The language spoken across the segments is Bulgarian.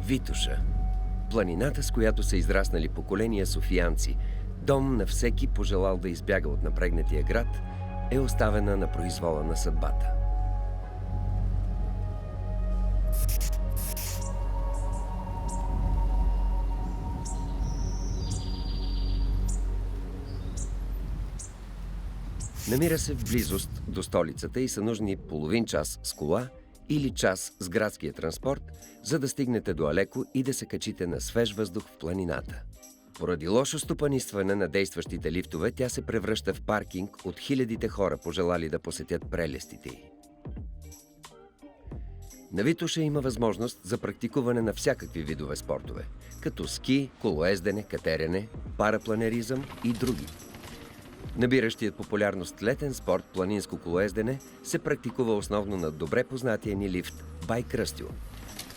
Витоша. Планината, с която са израснали поколения софиянци, дом на всеки пожелал да избяга от напрегнатия град, е оставена на произвола на съдбата. Намира се в близост до столицата и са нужни половин час с кола или час с градския транспорт, за да стигнете до Алеко и да се качите на свеж въздух в планината. Поради лошо стопанисване на действащите лифтове, тя се превръща в паркинг от хилядите хора, пожелали да посетят прелестите й. На Витоша има възможност за практикуване на всякакви видове спортове, като ски, колоездене, катерене, парапланеризъм и други. Набиращият популярност летен спорт планинско колоездене се практикува основно на добре познатия ни лифт Байкръстил,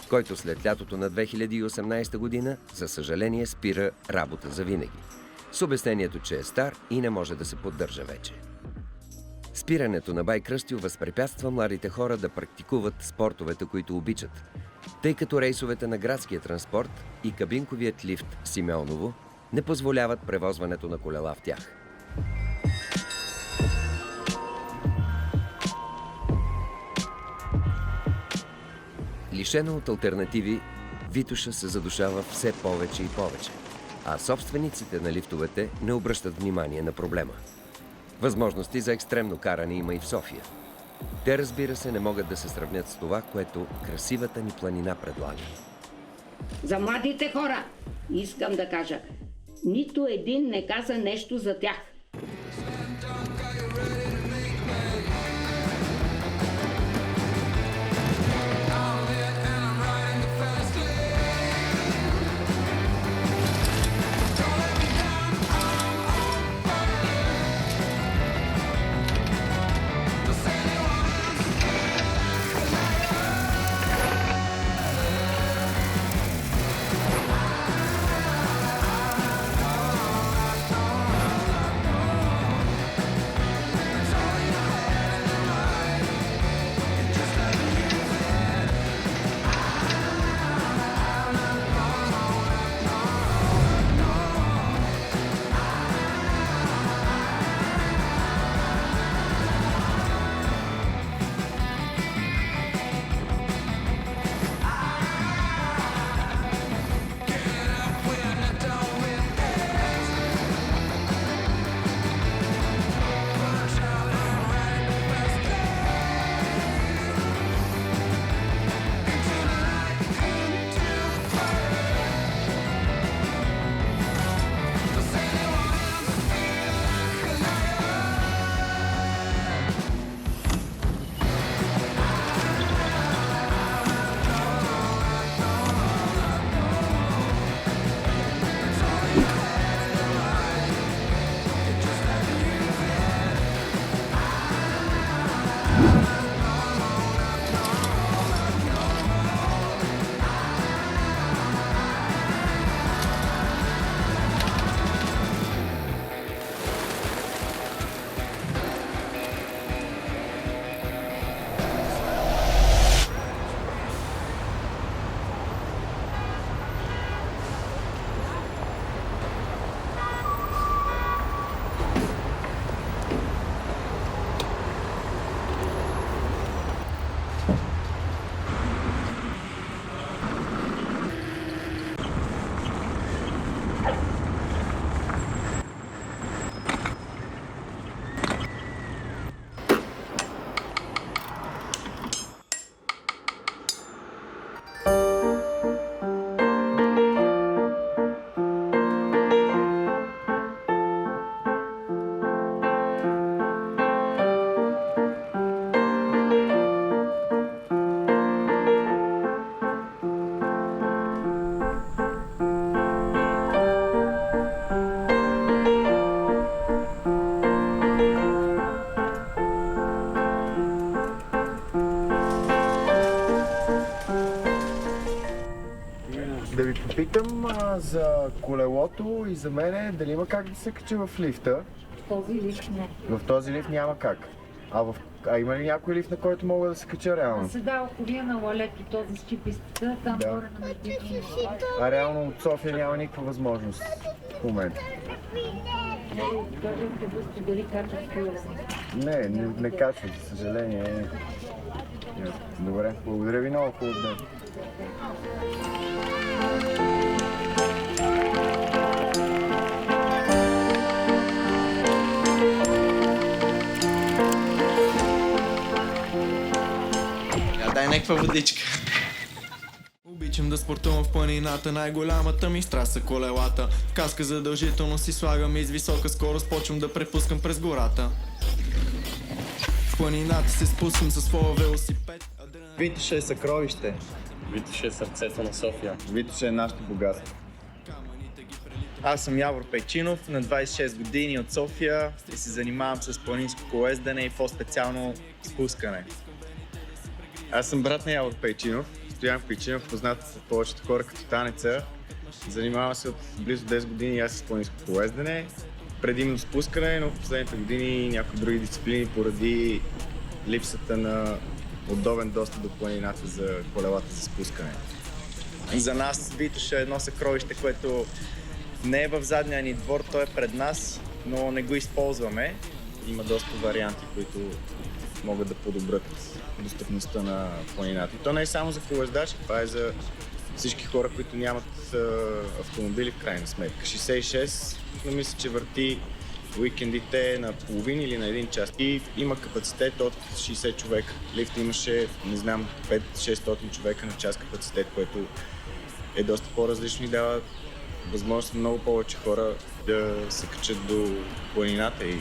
който след лятото на 2018 година, за съжаление, спира работа завинаги, с обяснението, че е стар и не може да се поддържа вече. Спирането на Байкръстил възпрепятства младите хора да практикуват спортовете, които обичат, тъй като рейсовете на градския транспорт и кабинковият лифт Симеоново не позволяват превозването на колела в тях. Лишена от алтернативи, Витоша се задушава все повече и повече, а собствениците на лифтовете не обръщат внимание на проблема. Възможности за екстремно каране има и в София. Те, разбира се, не могат да се сравнят с това, което красивата ни планина предлага. За младите хора искам да кажа, нито един не каза нещо за тях. Да ви попитам за колелото и за мене, дали има как да се кача в лифта? Този лифт не. В този лифт няма как. А има ли някой лифт, на който мога да се кача реално? Сега ако вие на лалето, този с чипистата, там Да. горе на междинния. А реално от София няма никаква възможност в момента. Даже автобусите дали качат Не качва, за съжаление. Добре, благодаря ви много, хубав ден. Дай някаква водичка. Обичам да спортувам в планината, най-голямата ми страст са колелата. В каска задължително си слагам и с висока скорост почвам да препускам през гората. В планината се спускам със своя велосипед. Витоша е съкровище. Витоша е сърцето на София. Витоша е нашето богатство. Аз съм Явор Пейчинов, на 26 години от София и се занимавам с планинско колоездене и по-специално спускане. Аз съм брат на Явор Пейчинов, Стоян Пейчинов, познат от повечето хора като танеца. Занимавам се от близо 10 години и аз с планинско колоездене. Предимно спускане, но в последните години някои други дисциплини поради липсата на удобен достъп до планината за колелата за спускане. За нас Витоша е едно съкровище, което не е в задния ни двор, той е пред нас, но не го използваме. Има доста варианти, които могат да подобрят достъпността на планината. И то не е само за колоездачи, това е за всички хора, които нямат автомобили в крайна сметка. 66, но мисля, че върти уикендите на половин или на един час. И има капацитет от 60 човека. Лифта имаше, не знам, 500-600 човека на час капацитет, което е доста по-различно и дава възможност много повече хора да се качат до планината и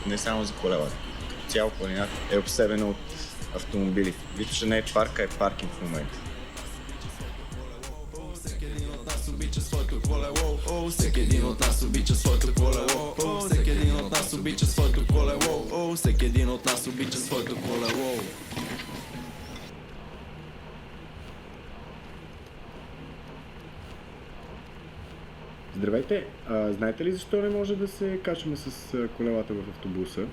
не само за колелата. Като цяло планината е обсебена от автомобили. Витоша не е парка, е паркинг в момента. Всеки един от нас обича своето колело. Всеки един от нас обича своето колело. Всеки един от нас обича своето колело. Всеки един от нас обича своето колело. Здравейте! Знаете ли защо не може да се качваме с колелата в автобуса?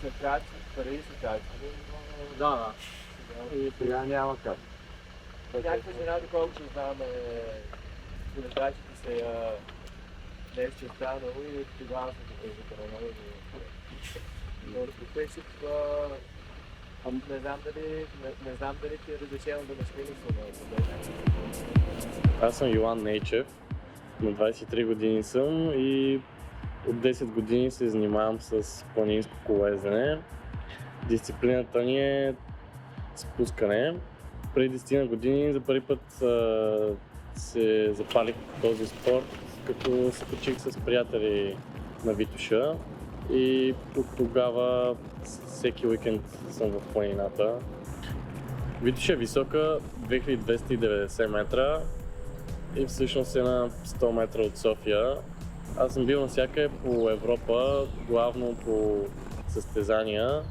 се качва, преди се качва. Да. И сега няма как. Някаква жена, доколкото знам, коледачите се нещо останало и тогава се забранили. Но по принцип, не знам дали ти е разрешено да не смени. Аз съм Йоан Нейчев, на 23 години съм и от 10 години се занимавам с планинско колоездене. Дисциплината ни е спускане. Преди 10 години за първи път се запалих този спорт, като се качих с приятели на Витоша и от тогава всеки уикенд съм в планината. Витоша е висока 2290 метра и всъщност е на 100 метра от София. Аз съм бил навсякъде по Европа, главно по състезания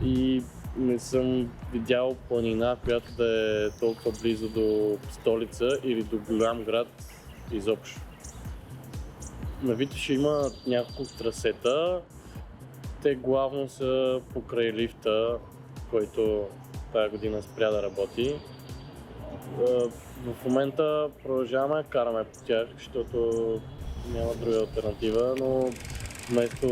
и не съм видял планина, която да е толкова близо до столица или до голям град изобщо. На Витоша има няколко трасета. Те главно са покрай лифта, който тази година спря да работи. В момента продължаваме да караме по тях, защото няма друга алтернатива, но вместо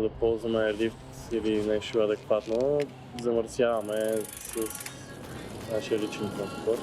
да ползваме лифт или нещо адекватно, замърсяваме с нашия личен транспорт.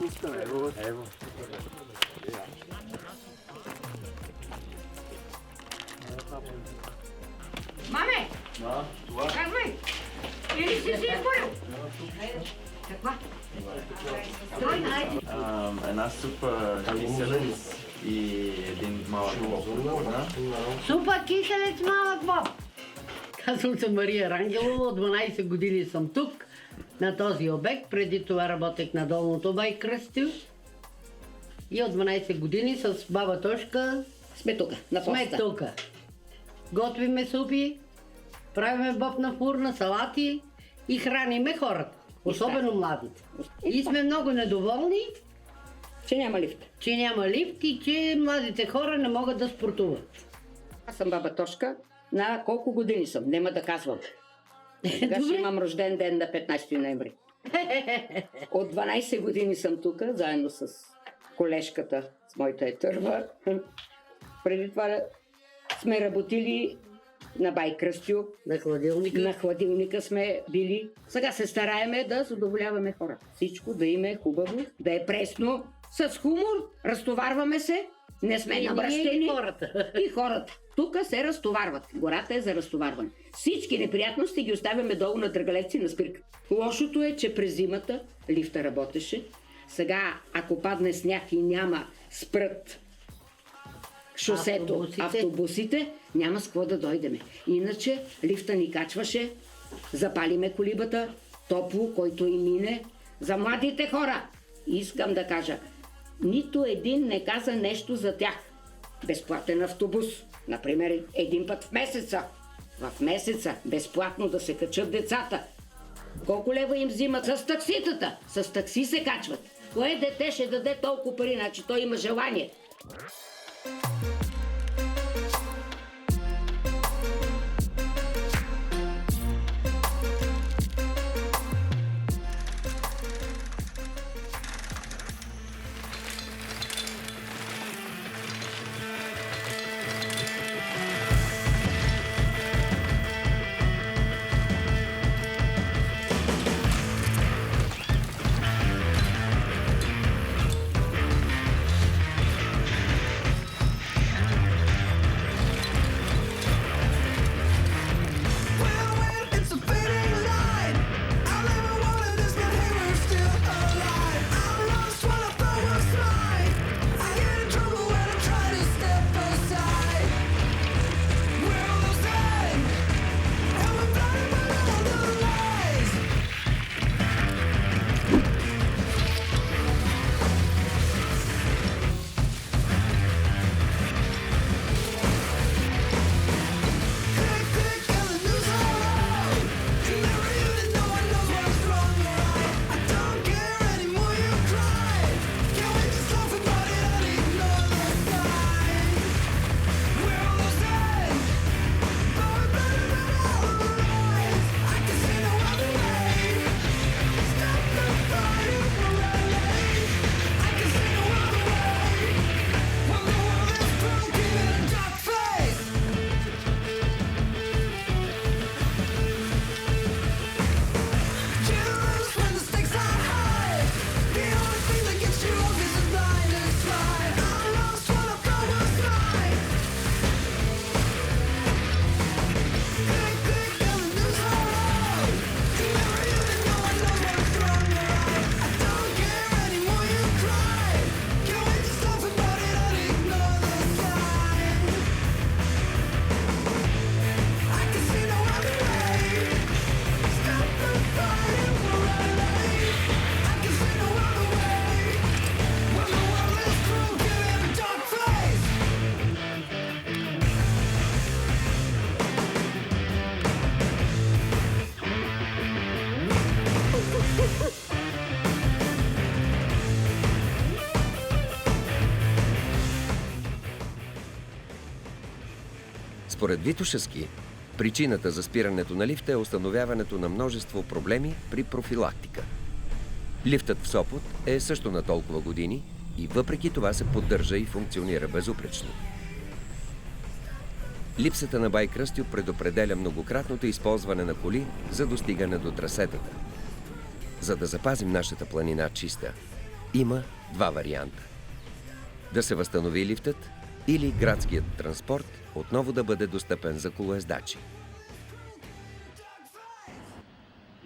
Пускаме, ево. Маме! Казвай! Или си изборил? Каква? Стой, айде! Една супа киселец и един малък попкорн. Супа киселец, малък боб. Казвам се Мария Рангелова, от 12 години съм тук, на този обект. Преди това работех на долното бай Кръстю. И от 12 години с баба Тошка Сме тук, на сме поста. тук. Готвиме супи, правиме боб на фурна, салати и храниме хората, особено младите. И сме много недоволни, Че няма лифт. че няма лифт и че младите хора не могат да спортуват. Аз съм баба Тошка. На колко години съм? Нема да казвам. Сега ще Добре. имам рожден ден на 15 ноември. От 12 години съм тук, заедно с колежката, с моята етърва. Преди това сме работили на бай Кръстю, На хладилника. на хладилника сме били. Сега се стараеме да задоволяваме хората. Всичко да им е хубаво, да е пресно, с хумор, разтоварваме се, не сме И намръщени. хората. И хората. Тук се разтоварват. Гората е за разтоварване. Всички неприятности ги оставяме долу на Драгалевци на спирка. Лошото е, че през зимата лифта работеше. Сега, ако падне сняг и няма спрат шосето, автобусите, няма с какво да дойдеме. Иначе лифта ни качваше, запалиме колибата, топло, който и мине. За младите хора искам да кажа, нито един не каза нещо за тях. Безплатен автобус, например, един път в месеца. В месеца безплатно да се качат децата. Колко лева им взимат с такситата? С такси се качват. Кое дете ще даде толкова пари, значи той има желание? Според Витошевски, причината за спирането на лифта е установяването на множество проблеми при профилактика. Лифтът в Сопот е също на толкова години и въпреки това се поддържа и функционира безупречно. Липсата на бай Кръстю предопределя многократното използване на коли за достигане до трасетата. За да запазим нашата планина чиста, Има два варианта. Да се възстанови лифтът или градският транспорт отново да бъде достъпен за колоездачи.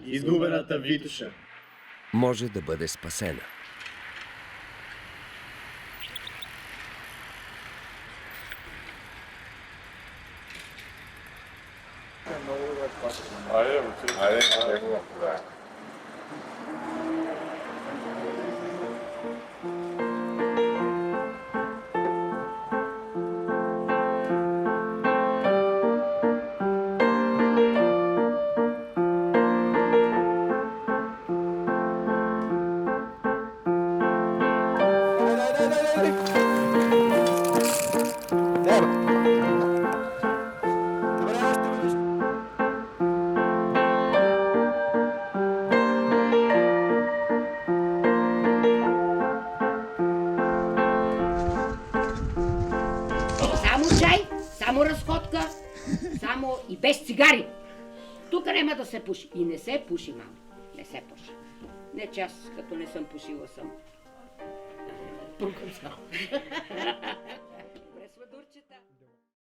Изгубената Витоша. Може да бъде спасена. Само чай, само разходка, само и без цигари. Тук няма да се пуши. И не се пуши, мамо. Не се пуши. Не, че аз като не съм пушила съм. Прокъсна.